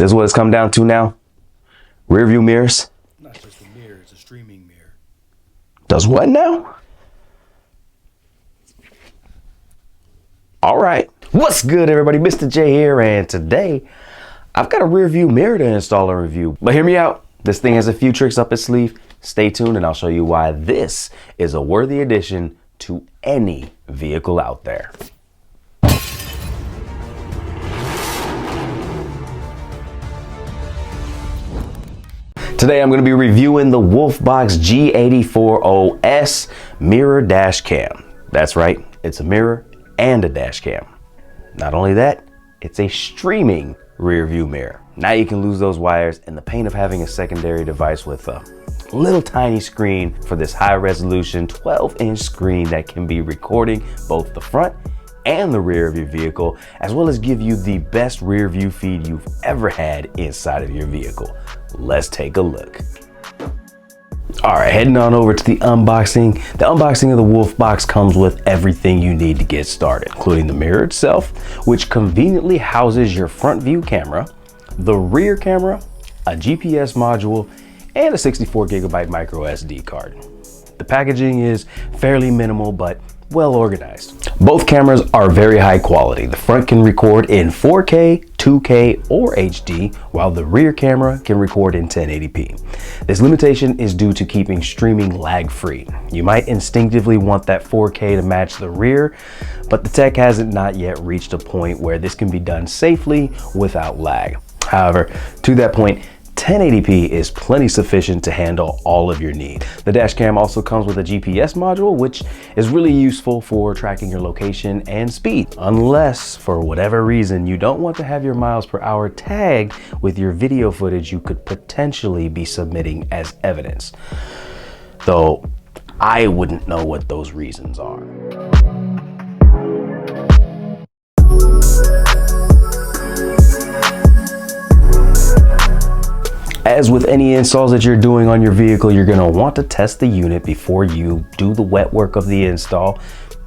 This is what it's come down to now. Rear view mirrors. Not just a mirror, it's a streaming mirror. Does what now? All right. What's good, everybody? Mr. J here, and today I've got a rear view mirror to install and review. But hear me out. This thing has a few tricks up its sleeve. Stay tuned and I'll show you why this is a worthy addition to any vehicle out there. Today I'm going to be reviewing the WolfBox G84OS mirror dash cam. That's right, it's a mirror and a dash cam. Not only that, it's a streaming rear view mirror. Now you can lose those wires and the pain of having a secondary device with a little tiny screen for this high resolution 12-inch screen that can be recording both the front and the rear of your vehicle, as well as give you the best rear view feed you've ever had inside of your vehicle. Let's take a look. All right, heading on over to the unboxing. The unboxing of the WolfBox comes with everything you need to get started, including the mirror itself, which conveniently houses your front view camera, the rear camera, a GPS module, and a 64 gigabyte micro SD card. The packaging is fairly minimal, but well organized. Both cameras are very high quality. The front can record in 4K, 2K, or HD, while the rear camera can record in 1080p. This limitation is due to keeping streaming lag-free. You might instinctively want that 4K to match the rear, but the tech hasn't not yet reached a point where this can be done safely without lag. However, to that point, 1080p is plenty sufficient to handle all of your need. The dash cam also comes with a GPS module, which is really useful for tracking your location and speed, unless for whatever reason you don't want to have your miles per hour tagged with your video footage you could potentially be submitting as evidence. Though I wouldn't know what those reasons are. As with any installs that you're doing on your vehicle, you're going to want to test the unit before you do the wet work of the install,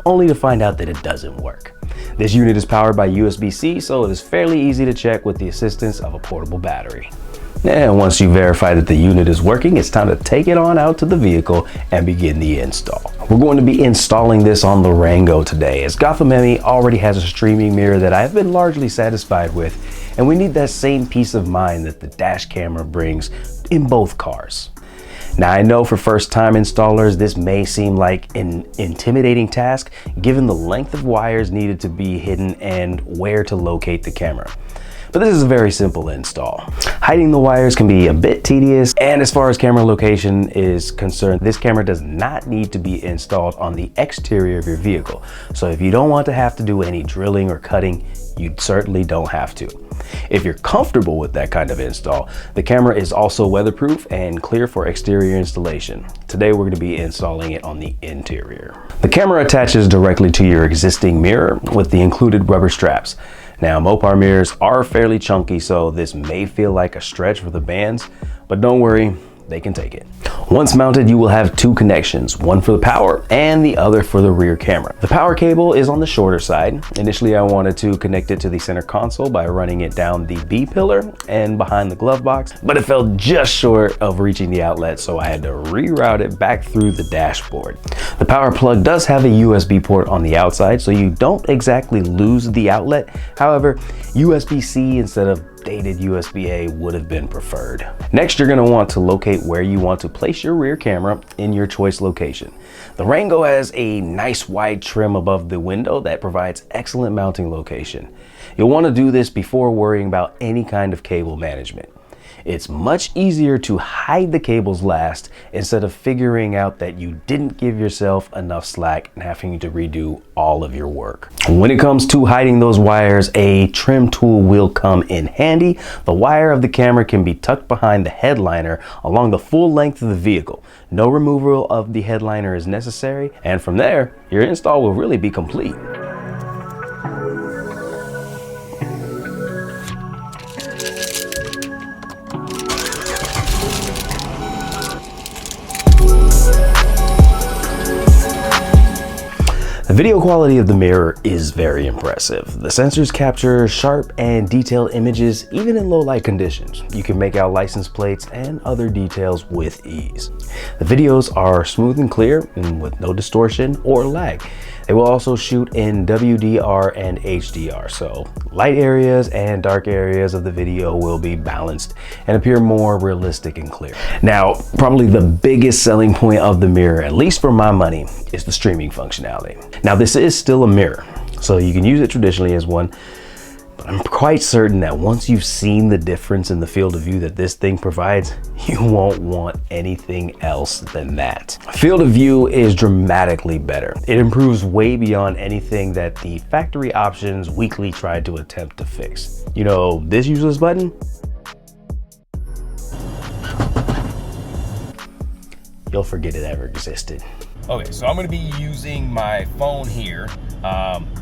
only to find out that it doesn't work. This unit is powered by USB-C, so it is fairly easy to check with the assistance of a portable battery. And once you verify that the unit is working, it's time to take it on out to the vehicle and begin the install. We're going to be installing this on the Rango today, as Gotham Hemi already has a streaming mirror that I've been largely satisfied with, and we need that same peace of mind that the dash camera brings in both cars. Now, I know for first-time installers, this may seem like an intimidating task, given the length of wires needed to be hidden and where to locate the camera. But this is a very simple install. Hiding the wires can be a bit tedious, and as far as camera location is concerned, this camera does not need to be installed on the exterior of your vehicle. So if you don't want to have to do any drilling or cutting, you certainly don't have to. If you're comfortable with that kind of install, the camera is also weatherproof and clear for exterior installation. Today we're going to be installing it on the interior. The camera attaches directly to your existing mirror with the included rubber straps. Now, Mopar mirrors are fairly chunky, so this may feel like a stretch for the bands, but don't worry, they can take it. Once mounted, you will have two connections, one for the power and the other for the rear camera. The power cable is on the shorter side. Initially, I wanted to connect it to the center console by running it down the B pillar and behind the glove box, but it fell just short of reaching the outlet, so I had to reroute it back through the dashboard. The power plug does have a USB port on the outside, so you don't exactly lose the outlet. However, USB-C instead of dated USB-A would have been preferred. Next, you're going to want to locate where you want to place your rear camera in your choice location. The Rango has a nice wide trim above the window that provides excellent mounting location. You'll want to do this before worrying about any kind of cable management. It's much easier to hide the cables last instead of figuring out that you didn't give yourself enough slack and having to redo all of your work. When it comes to hiding those wires, a trim tool will come in handy. The wire of the camera can be tucked behind the headliner along the full length of the vehicle. No removal of the headliner is necessary, and from there, your install will really be complete. The video quality of the mirror is very impressive. The sensors capture sharp and detailed images even in low light conditions. You can make out license plates and other details with ease. The videos are smooth and clear and with no distortion or lag. They will also shoot in WDR and HDR, so light areas and dark areas of the video will be balanced and appear more realistic and clear. Now, probably the biggest selling point of the mirror, at least for my money, is the streaming functionality. Now, this is still a mirror, so you can use it traditionally as one. I'm quite certain that once you've seen the difference in the field of view that this thing provides, you won't want anything else than that. Field of view is dramatically better. It improves way beyond anything that the factory options weekly tried to attempt to fix. You know, this useless button? You'll forget it ever existed. Okay, so I'm going to be using my phone here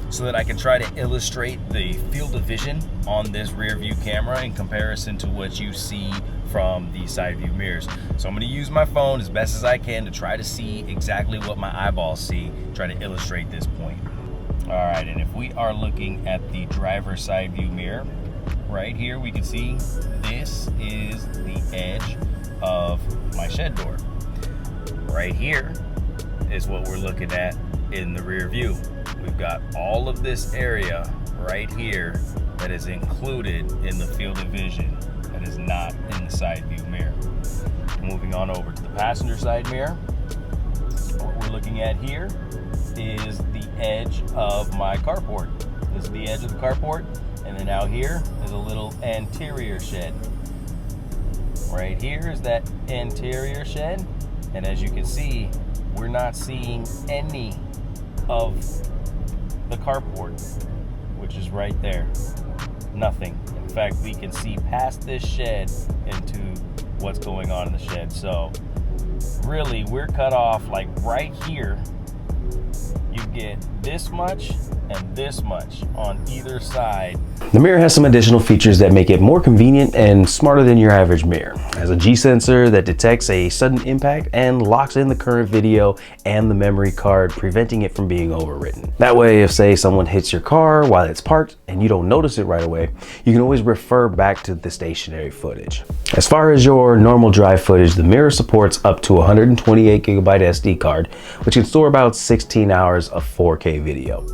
so that I can try to illustrate the field of vision on this rear view camera in comparison to what you see from the side view mirrors. So I'm going to use my phone as best as I can to try to see exactly what my eyeballs see, try to illustrate this point. All right, and if we are looking at the driver's side view mirror, right here we can see this is the edge of my shed door. Right here is what we're looking at in the rear view. We've got all of this area right here that is included in the field of vision that is not in the side view mirror. Moving on over to the passenger side mirror, what we're looking at here is the edge of my carport. This is the edge of the carport, and then out here is a little anterior shed. Right here is that anterior shed, and as you can see, we're not seeing any of the carport, which is right there. Nothing. In fact, we can see past this shed into what's going on in the shed. So really, we're cut off like right here. You get this much and this much on either side. The mirror has some additional features that make it more convenient and smarter than your average mirror. It has a G sensor that detects a sudden impact and locks in the current video and the memory card, preventing it from being overwritten. That way, if say someone hits your car while it's parked and you don't notice it right away, you can always refer back to the stationary footage. As far as your normal drive footage, the mirror supports up to 128 gigabyte SD card, which can store about 16 hours of 4K video.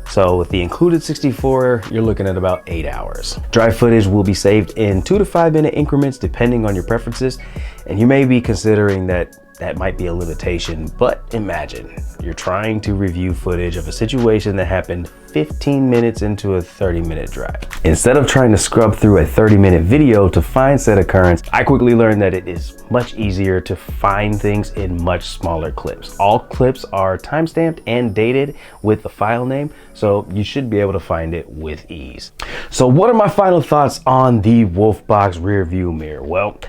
So with the included 64, you're looking at about 8 hours. Drive footage will be saved in 2 to 5 minute increments depending on your preferences, and you may be considering that might be a limitation, but imagine you're trying to review footage of a situation that happened 15 minutes into a 30-minute drive. Instead of trying to scrub through a 30-minute video to find said occurrence, I quickly learned that it is much easier to find things in much smaller clips. All clips are timestamped and dated with the file name, so you should be able to find it with ease. So what are my final thoughts on the WolfBox rear view mirror? Well,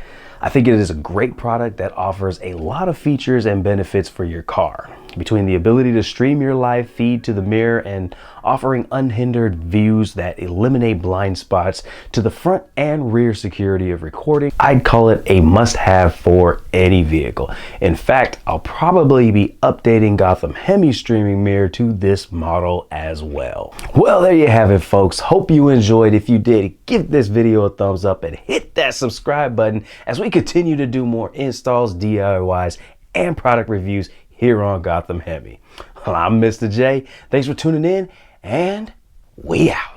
I think it is a great product that offers a lot of features and benefits for your car. Between the ability to stream your live feed to the mirror and offering unhindered views that eliminate blind spots to the front and rear security of recording, I'd call it a must-have for any vehicle. In fact, I'll probably be updating Gotham Hemi streaming mirror to this model as well. Well, there you have it, folks. Hope you enjoyed. If you did, give this video a thumbs up and hit that subscribe button as we continue to do more installs, DIYs, and product reviews here on Gotham Hemi. Well, I'm Mr. J. Thanks for tuning in, and we out.